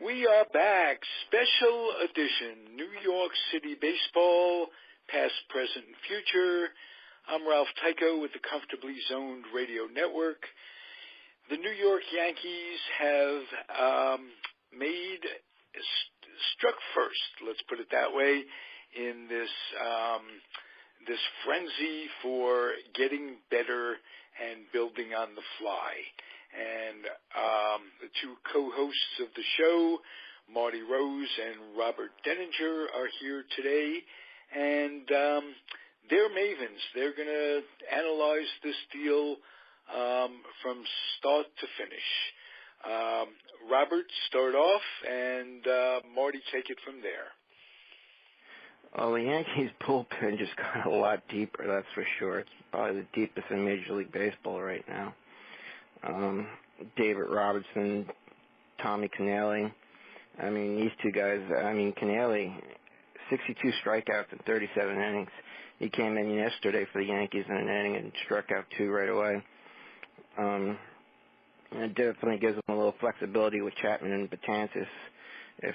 We are back. Special edition, New York City Baseball, past, present, and future. I'm Ralph Tyko with the Comfortably Zoned Radio Network. The New York Yankees have struck first, let's put it that way, in this frenzy for getting better and building on the fly. And the two co-hosts of the show, Marty Rose and Robert Deininger, are here today. And they're mavens. They're going to analyze this deal from start to finish. Robert, start off, and Marty, take it from there. Well, the Yankees bullpen just got a lot deeper, that's for sure. It's probably the deepest in Major League Baseball right now. David Robertson, Tommy Canale. I mean, these two guys, Canale, 62 strikeouts in 37 innings. He came in yesterday for the Yankees in an inning and struck out 2 right away. And it definitely gives them a little flexibility with Chapman and Betances. If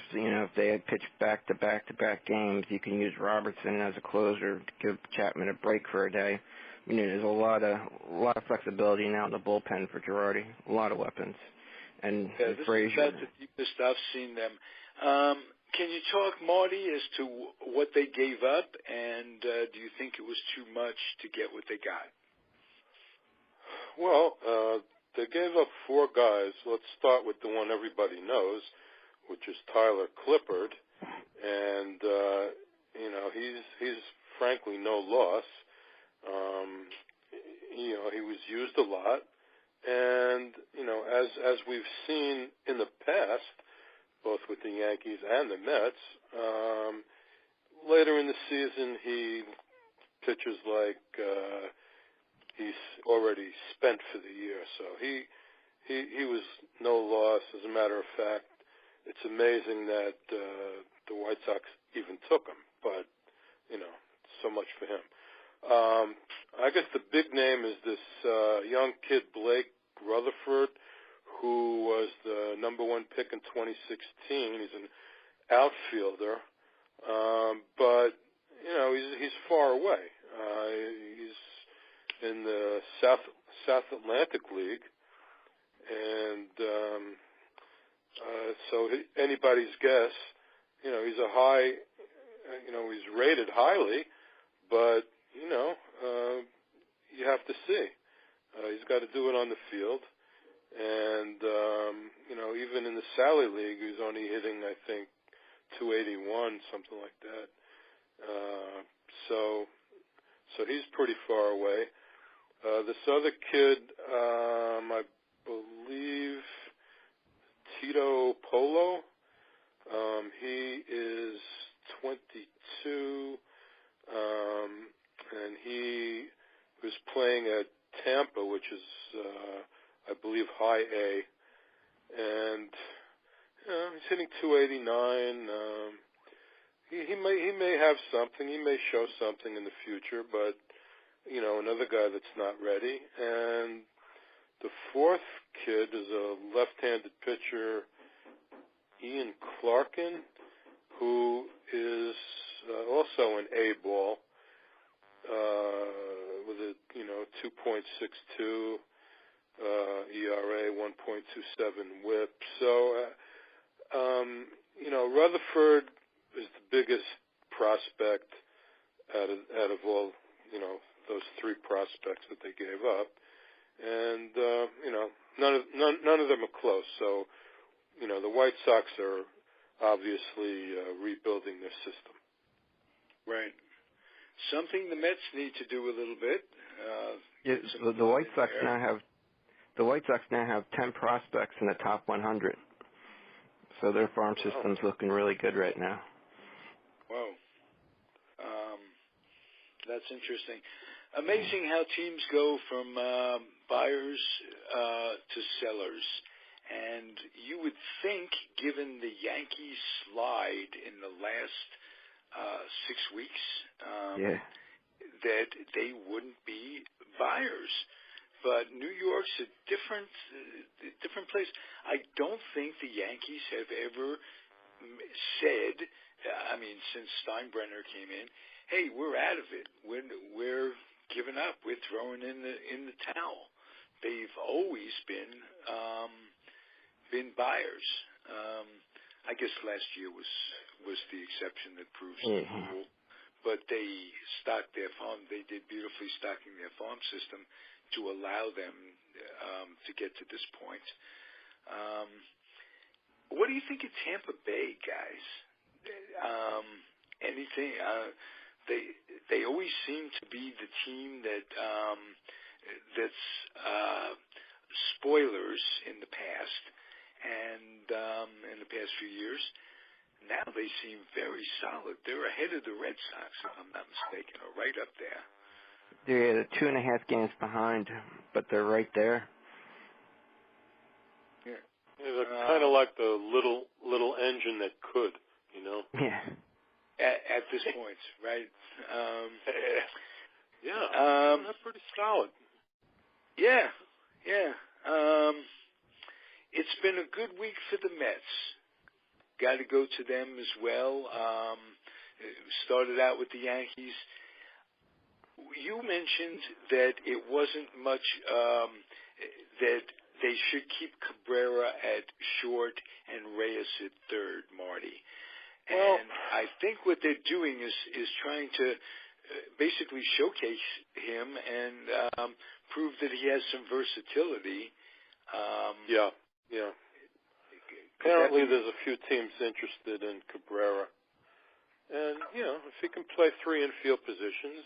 they had pitched back-to-back games, you can use Robertson as a closer to give Chapman a break for a day. I mean, there's a lot of flexibility now in the bullpen for Girardi. A lot of weapons. And this Frazier. is about the deepest I've seen them. Can you talk, Marty, as to what they gave up, and do you think it was too much to get what they got? Well, they gave up 4 guys. Let's start with the one everybody knows, which is Tyler Clippard, and he's frankly no loss. He was used a lot, and as we've seen in the past, both with the Yankees and the Mets, later in the season he pitches like he's already spent for the year. So he was no loss. As a matter of fact, it's amazing that the White Sox even took him, but so much for him. I guess the big name is this young kid, Blake Rutherford, who was the number 1 pick in 2016. He's an outfielder, but he's far away. He's in the South Atlantic League, and so anybody's guess. He's a high. He's rated highly, but you have to see. He's got to do it on the field. And, even in the Sally League, he's only hitting, I think, 281, something like that. So he's pretty far away. This other kid, I believe, Tito Polo, he is 22, and he was playing at Tampa, which is, I believe, high A, and he's hitting 289. He may have something. He may show something in the future, but another guy that's not ready. And the 4th kid is a left-handed pitcher, Ian Clarkin, who is also an A ball with a 2.62 ERA, 1.27 WHIP. So Rutherford is the biggest prospect out of all those 3 prospects that they gave up, and none of them are close. So the White Sox are obviously rebuilding their system. Right. Something the Mets need to do a little bit. The White Sox now have 10 prospects in the top 100. So their farm system's looking really good right now. Wow. That's interesting. Amazing how teams go from buyers to sellers. And you would think, given the Yankees slide in the last 6 weeks, that they wouldn't be buyers. but New York's a different place. I don't think the Yankees have ever said, since Steinbrenner came in, hey, we're out of it. We're giving up. We're throwing in the towel. They've always been buyers. I guess last year was the exception that proves the rule. But they stocked their farm. They did beautifully stocking their farm system to allow them to get to this point. What do you think of Tampa Bay, guys? Anything? They always seem to be the team that's spoilers in the past, and in the past few years. Now they seem very solid. They're ahead of the Red Sox, if I'm not mistaken, or right up there. They're 2.5 games behind, but they're right there. Yeah, they're kind of like the little engine that could, you know. Yeah. At this point, right? They're pretty solid. Yeah. It's been a good week for the Mets. Got to go to them as well. Started out with the Yankees. You mentioned that it wasn't much, that they should keep Cabrera at short and Reyes at third, Marty. And I think what they're doing is trying to basically showcase him and prove that he has some versatility. Yeah. Apparently there's a few teams interested in Cabrera. And, if he can play 3 infield positions,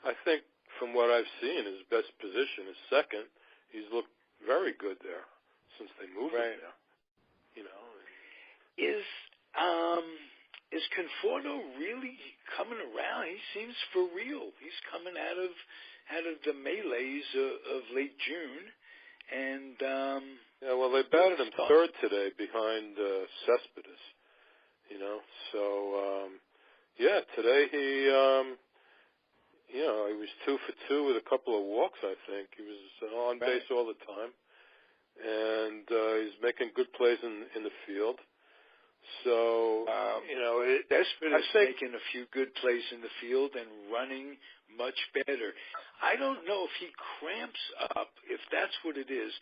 I think from what I've seen, his best position is second. He's looked very good there since they moved him there. Is Conforto really coming around? He seems for real. He's coming out of the melees of late June. And they batted him third today behind Cespedes, So today he was 2 for 2 with a couple of walks. I think he was on base all the time, and he's making good plays in the field. So Cespedes making a few good plays in the field and running much better. I don't know if he cramps up, if that's what it is,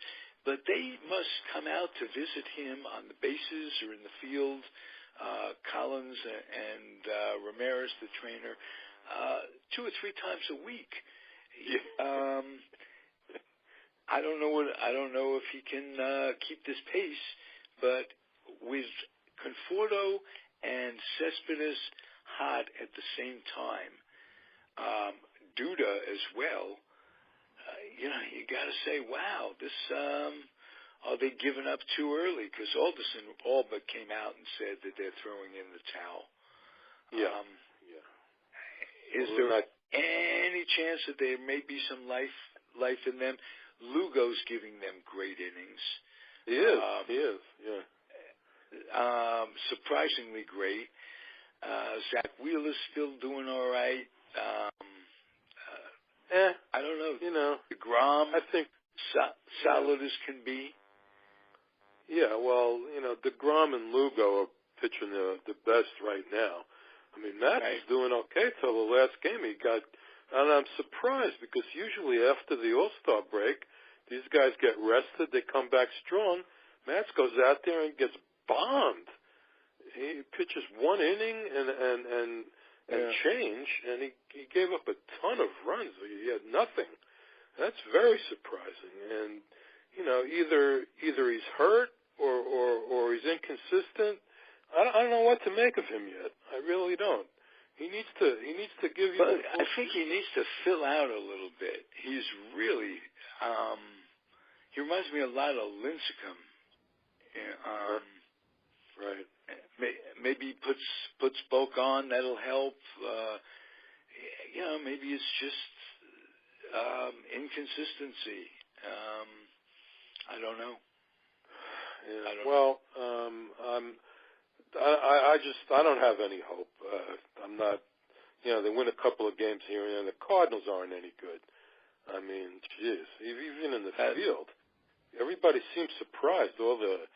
but they must come out to visit him on the bases or in the field, Collins and Ramirez, the trainer, 2 or 3 times a week. I don't know if he can keep this pace, but with Conforto and Cespedes hot at the same time, Duda as well, you got to say, wow, this, are they giving up too early? Because Alderson all but came out and said that they're throwing in the towel. Is there any chance that there may be some life in them? Lugo's giving them great innings. He is, surprisingly great. Zach Wheeler's still doing all right. I don't know. DeGrom, I think solid as can be. Yeah, DeGrom and Lugo are pitching the best right now. Matt is doing okay till the last game. And I'm surprised because usually after the All-Star break, these guys get rested, they come back strong. Matt goes out there and gets bombed. He pitches 1 inning and change, and he gave up a ton of runs. He had nothing. That's very surprising. And either he's hurt or he's inconsistent. I don't know what to make of him yet. I really don't. He needs to give you. I think he needs to fill out a little bit. He's really. He reminds me a lot of Lincecum. Right. Maybe puts bulk on. That'll help. Maybe it's just inconsistency. I don't know. I don't have any hope. I'm not. They win a couple of games here and there. The Cardinals aren't any good. I mean, geez, even in the field, everybody seems surprised. All the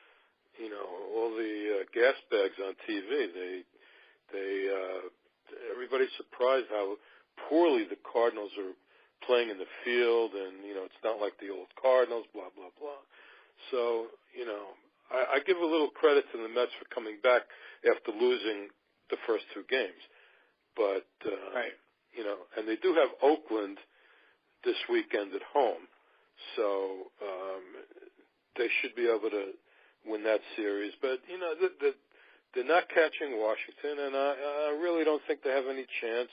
gas bags on TV. Everybody's surprised how poorly the Cardinals are playing in the field, and it's not like the old Cardinals. Blah blah blah. So I give a little credit to the Mets for coming back after losing the first two games, but right. And they do have Oakland this weekend at home, so they should be able to win that series. But they're not catching Washington, and I really don't think they have any chance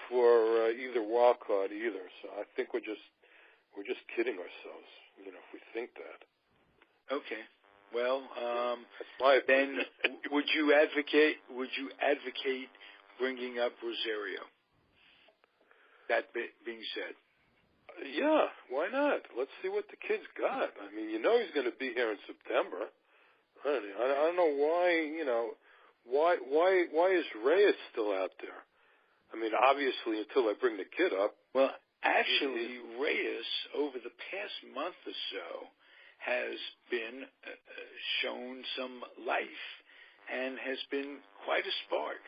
for either wild card either. So I think we're just kidding ourselves, if we think that. Okay. Well, that's my opinion. Then would you advocate bringing up Rosario? That being said. Yeah, why not? Let's see what the kid's got. I mean, he's going to be here in September. I don't know why. Why is Reyes still out there? I mean, obviously, until I bring the kid up. Well, actually, Reyes over the past month or so has been shown some life and has been quite a spark.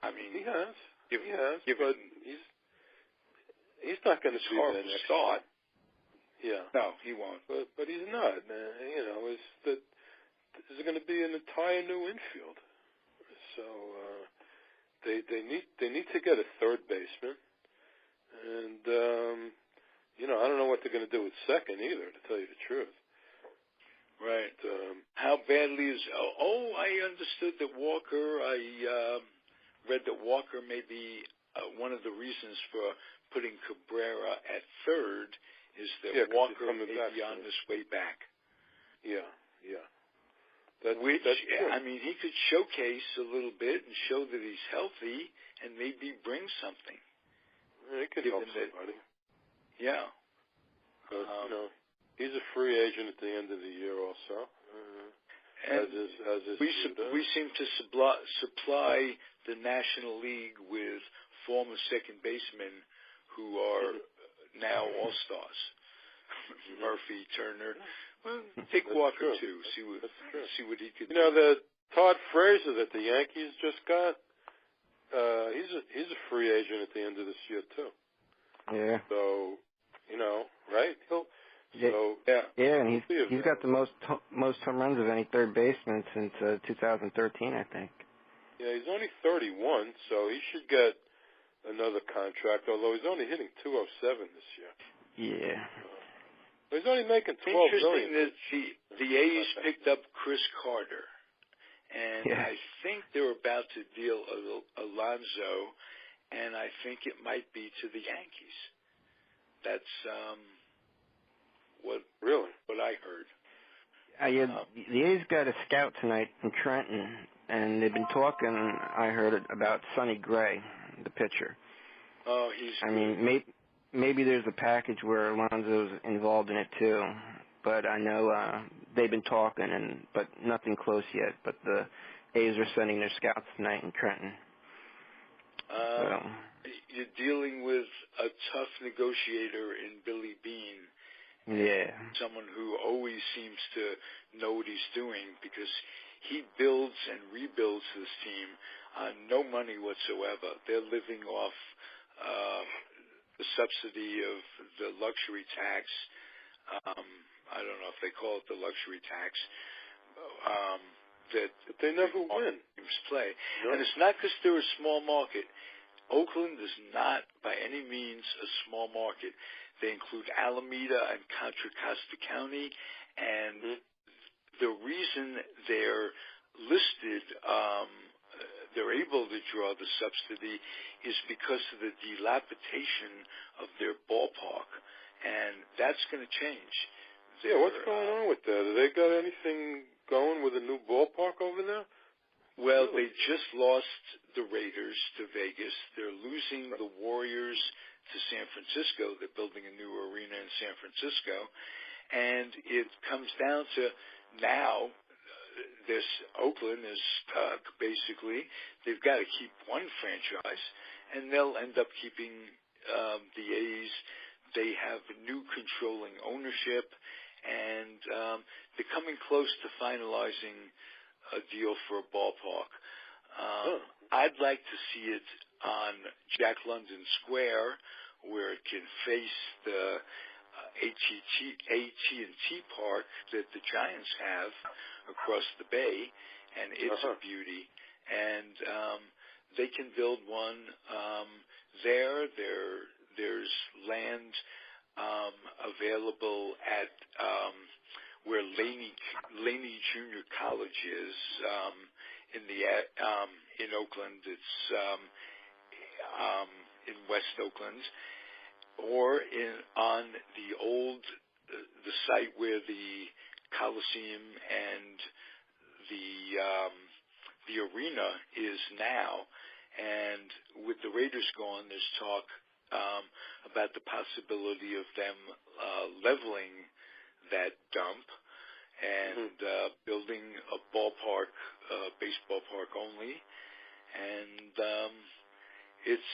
I mean, he has. But he's not going to be the next start. Yeah. No, he won't. But he's not. There's going to be an entire new infield. So they need to get a third baseman, and I don't know what they're going to do with second either, to tell you the truth. Right. How badly is? I understood that Walker. I read that Walker may be one of the reasons for putting Cabrera at third is that Walker may be on his way back. Yeah. That's I mean, he could showcase a little bit and show that he's healthy and maybe bring something. He could help somebody. Yeah. But, he's a free agent at the end of the year also. As is we seem to supply the National League with former second basemen who are now all-stars. Murphy, Turner. Well, take Walker too. See what he could do. The Todd Frazier that the Yankees just got. He's a free agent at the end of this year too. Yeah. So, right? And he's got the most home runs of any third baseman since 2013, I think. Yeah, he's only 31, so he should get another contract. Although he's only hitting .207 this year. Yeah. He's only making $12 Interesting million. that the A's picked up Chris Carter, and I think they're about to deal Alonso, and I think it might be to the Yankees. That's what I heard. The A's got a scout tonight in Trenton, and they've been talking. I heard about Sonny Gray, the pitcher. Oh, he's. I mean, maybe there's a package where Alonso's involved in it too, but I know they've been talking, but nothing close yet. But the A's are sending their scouts tonight in Trenton. You're dealing with a tough negotiator in Billy Bean. Yeah. Someone who always seems to know what he's doing because he builds and rebuilds this team on no money whatsoever. They're living off the subsidy of the luxury tax. I don't know if they call it the luxury tax. That they never win. Teams play. No. And it's not because they're a small market. Oakland is not by any means a small market. They include Alameda and Contra Costa County, and the reason they're listed, they're able to draw the subsidy is because of the dilapidation of their ballpark, and that's going to change. What's going on with that? Have they got anything going with a new ballpark over there? Well, they just lost the Raiders to Vegas. They're losing the Warriors to San Francisco. They're building a new arena in San Francisco. And it comes down to now this Oakland is stuck, basically. They've got to keep one franchise, and they'll end up keeping the A's, They have new controlling ownership, and they're coming close to finalizing a deal for a ballpark. I'd like to see it on Jack London Square, where it can face the AT&T Park that the Giants have across the bay, and it's a beauty. And they can build one there. There's land available at where Laney Junior College is in Oakland. It's in West Oakland, or on the site where the Coliseum and the arena is now. And with the Raiders gone, there's talk about the possibility of them leveling that dump and building a ballpark, baseball park only. And it's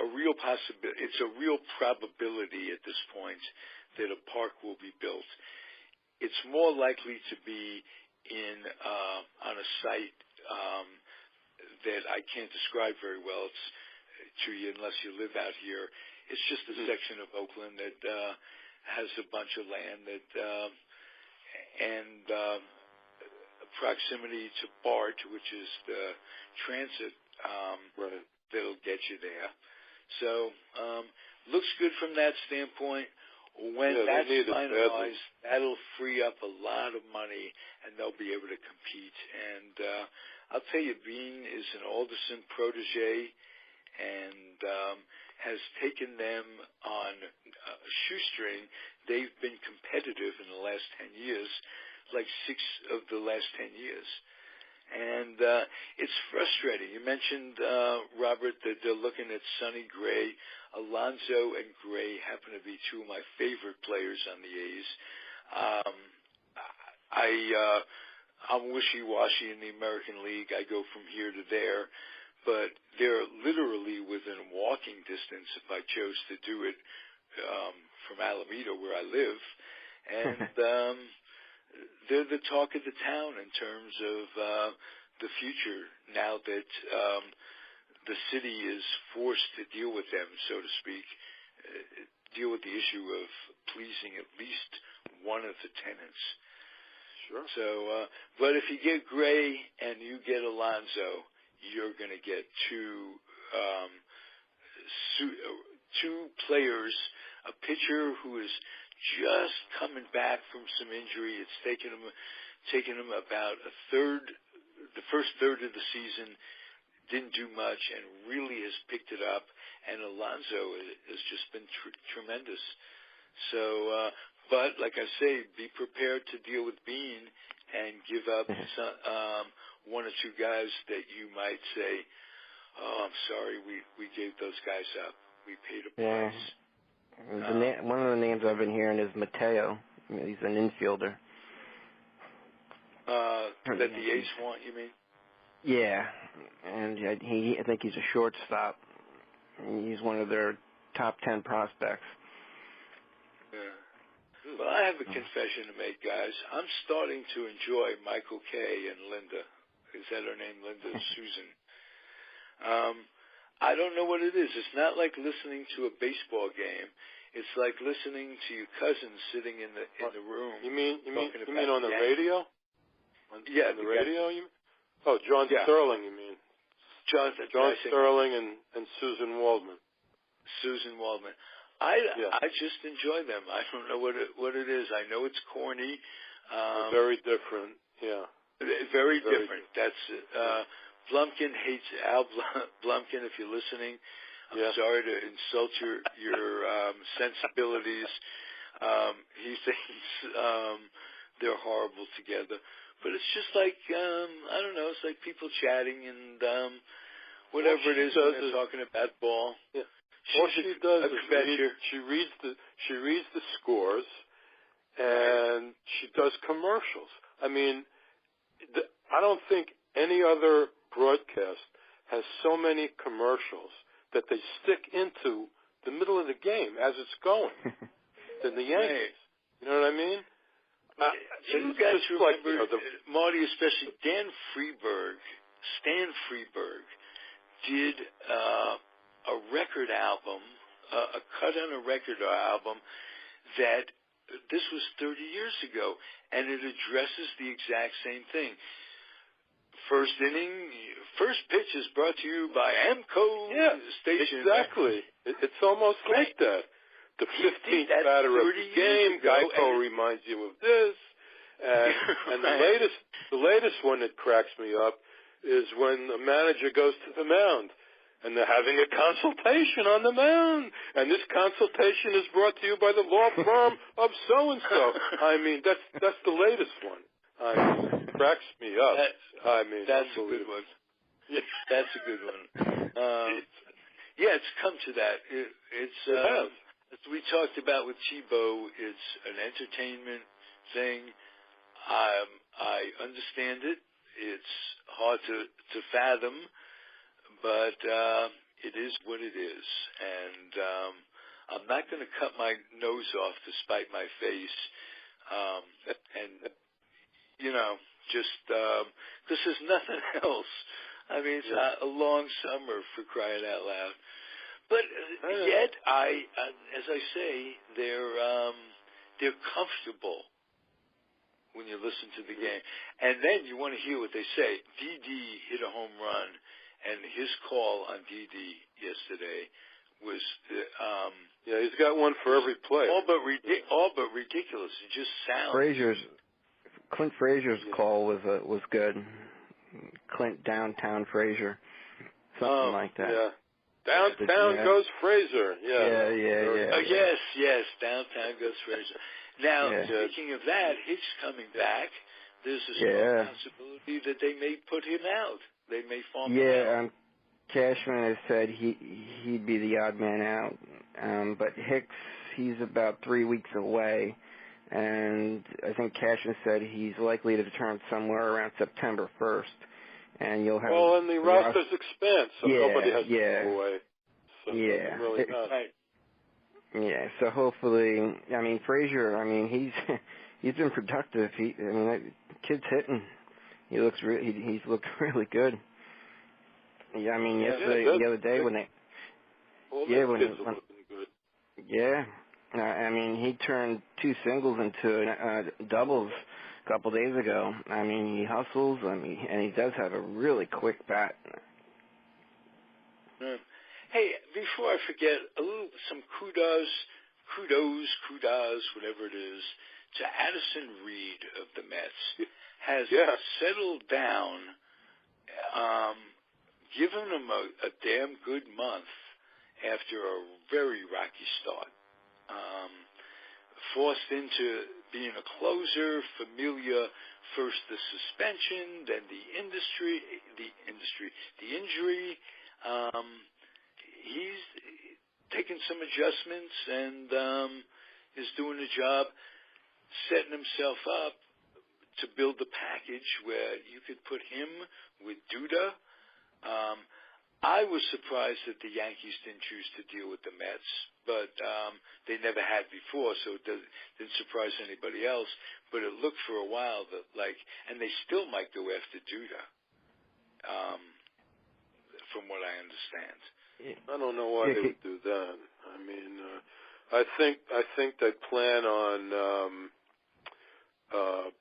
a real possibility. It's a real probability at this point that a park will be built. It's more likely to be on a site that I can't describe very well to you unless you live out here. It's just a section of Oakland that has a bunch of land and proximity to BART, which is the transit that'll get you there. So looks good from that standpoint. When that's finalized, that'll free up a lot of money, and they'll be able to compete. And I'll tell you, Bean is an Alderson protege and has taken them on a shoestring. They've been competitive in the last 10 years, like 6 of the last 10 years. And it's frustrating. You mentioned, Robert, that they're looking at Sonny Gray. Alonso and Gray happen to be 2 of my favorite players on the A's. I'm wishy-washy in the American League. I go from here to there. But they're literally within walking distance if I chose to do it from Alameda, where I live. And they're the talk of the town in terms of the future now that the city is forced to deal with them, so to speak, deal with the issue of pleasing at least one of the tenants. Sure. So, but if you get Gray and you get Alonso, you're going to get two players, a pitcher who is just coming back from some injury. It's taken him about the first third of the season, didn't do much, and really has picked it up. And Alonso has just been tremendous. So, but like I say, be prepared to deal with Bean and give up one or two guys that you might say, "Oh, I'm sorry, we gave those guys up. We paid a price." One of the names I've been hearing is Mateo. He's an infielder. That the A's want, you mean? Yeah, and I think he's a shortstop. He's one of their top 10 prospects. Yeah. Well, I have a confession to make, guys. I'm starting to enjoy Michael Kay and Linda. Is that her name, Linda? Susan. I don't know what it is. It's not like listening to a baseball game. It's like listening to your cousin sitting in the room. You mean on the radio? On the radio? Oh, John Sterling, you mean? John Sterling and Susan Waldman. Susan Waldman. I just enjoy them. I don't know what it is. I know it's corny. Very different. Yeah. Very different. That's Blumkin hates Al Blumkin. If you're listening, I'm sorry to insult your sensibilities. He thinks they're horrible together. But it's just like, I don't know, it's like people chatting and whatever it is when they're talking about ball. Yeah. All she does is she reads the scores and she does commercials. I mean, I don't think any other broadcast has so many commercials that they stick into the middle of the game as it's going than the Yankees. You know what I mean? You guys remember, Marty, especially Stan Freberg did a record album, a cut on a record album that this was 30 years ago, and it addresses the exact same thing. First inning, first pitch is brought to you by AMCO Station. Exactly. It's almost like that. The 15th batter of the game, Geico reminds you of this. And the latest one that cracks me up is when the manager goes to the mound and they're having a consultation on the mound. And this consultation is brought to you by the law firm of so-and-so. I mean, that's the latest one. I mean, it cracks me up. That's a good one. That's a good one. It's come to that. As we talked about with Chibo, it's an entertainment thing. I understand it. It's hard to fathom, but it is what it is. And I'm not going to cut my nose off to spite my face. Just because there's nothing else. I mean, it's a long summer, for crying out loud. But yet, as I say, they're comfortable when you listen to the game. And then you want to hear what they say. Didi hit a home run, and his call on Didi yesterday was he's got one for every play. All but ridiculous. It just sounds. Clint Frazier's call was good. Clint downtown Frazier, something like that. Yeah. Downtown goes Frazier. Yeah. Yes, downtown goes Frazier. Now, speaking of that, Hicks coming back. There's a strong possibility that they may put him out. They may farm him out. Cashman has said he'd be the odd man out. But Hicks, he's about 3 weeks away. And I think Cashman said he's likely to return somewhere around September 1st. And you'll have and the rosters expand, so nobody has to go away. So really not. So hopefully, I mean, Frazier, I mean, he's been productive. The kid's hitting. He's looked really good. Yeah, I mean, the other day when they kids are looking good. Yeah. I mean, he turned 2 singles into doubles a couple days ago. I mean, he hustles, and he does have a really quick bat. Hey, before I forget, some kudos, whatever it is, to Addison Reed of the Mets. Has settled down, given him a damn good month after a very rocky start. Forced into being a closer, Familia first the suspension, then the injury. He's taken some adjustments and is doing a job setting himself up to build the package where you could put him with Duda. I was surprised that the Yankees didn't choose to deal with the Mets, but they never had before, so it didn't surprise anybody else. But it looked for a while and they still might go after Duda, from what I understand. I don't know why they would do that. I mean, I think they plan on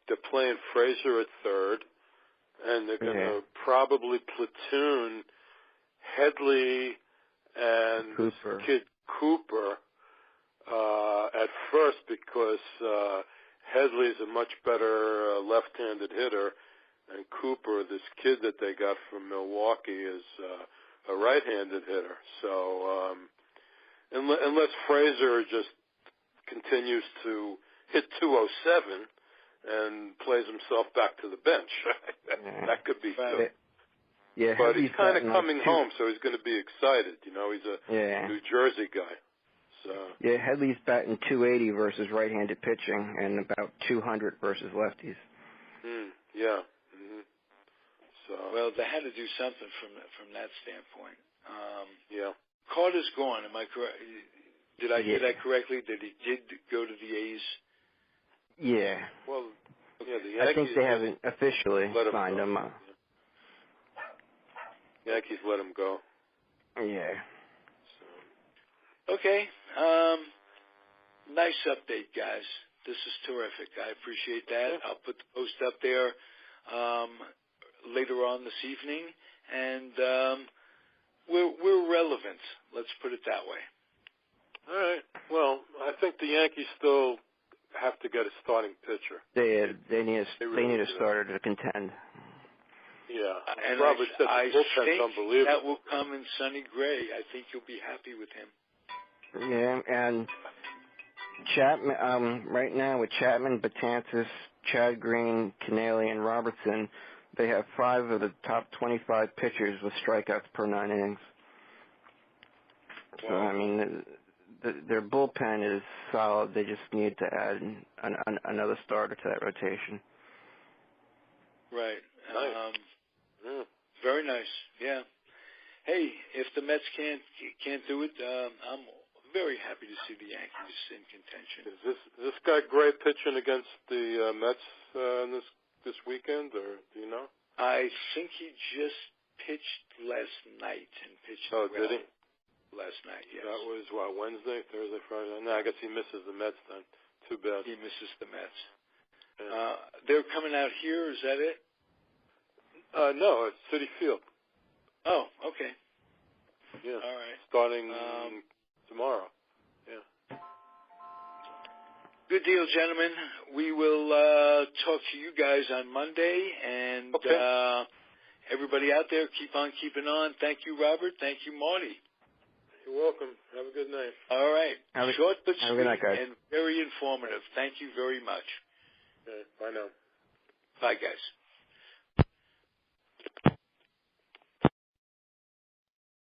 they're playing Frazier at third, and they're going to probably platoon Headley and kid Cooper at first because Headley's a much better left-handed hitter, and Cooper, this kid that they got from Milwaukee, is a right-handed hitter. So unless Frazier just continues to hit 207 and plays himself back to the bench, that could be good. Yeah, but he's kind of coming home, so he's going to be excited. He's a New Jersey guy. So Headley's batting 280 versus right-handed pitching, and about 200 versus lefties. So well, they had to do something from that standpoint. Carter's gone. Am I correct? Did I hear that correctly? That he did go to the A's? Yeah. Well, yeah, the Yankees. I think they haven't officially signed him. Yankees let him go. Yeah. So. Okay. Nice update, guys. This is terrific. I appreciate that. Yeah. I'll put the post up there later on this evening, and we're relevant. Let's put it that way. All right. Well, I think the Yankees still have to get a starting pitcher. They need a starter to contend. Yeah. And Robert said I the bullpen's think unbelievable. that will come in Sonny Gray. I think you'll be happy with him. Yeah, and Chapman, right now with Chapman, Betances, Chad Green, Canale, and Robertson, they have 5 of the top 25 pitchers with strikeouts per 9 innings. So, I mean, their bullpen is solid. They just need to add another starter to that rotation. Right. Nice. Very nice. Yeah. Hey, if the Mets can't do it, I'm very happy to see the Yankees in contention. Is this guy Gray pitching against the Mets this weekend, or do you know? I think he just pitched last night and pitched well. Did he? Last night, yes. That was, Wednesday, Thursday, Friday? No, I guess he misses the Mets then. Too bad. He misses the Mets. Yeah. They're coming out here, is that it? No, it's Citi Field. Oh, okay. Yeah. All right. Starting tomorrow. Yeah. Good deal, gentlemen. We will talk to you guys on Monday, and okay. Everybody out there, keep on keeping on. Thank you, Robert. Thank you, Marty. You're welcome. Have a good night. All right. Short but sweet night, guys. and very informative. Thank you very much. Okay. Bye now. Bye, guys.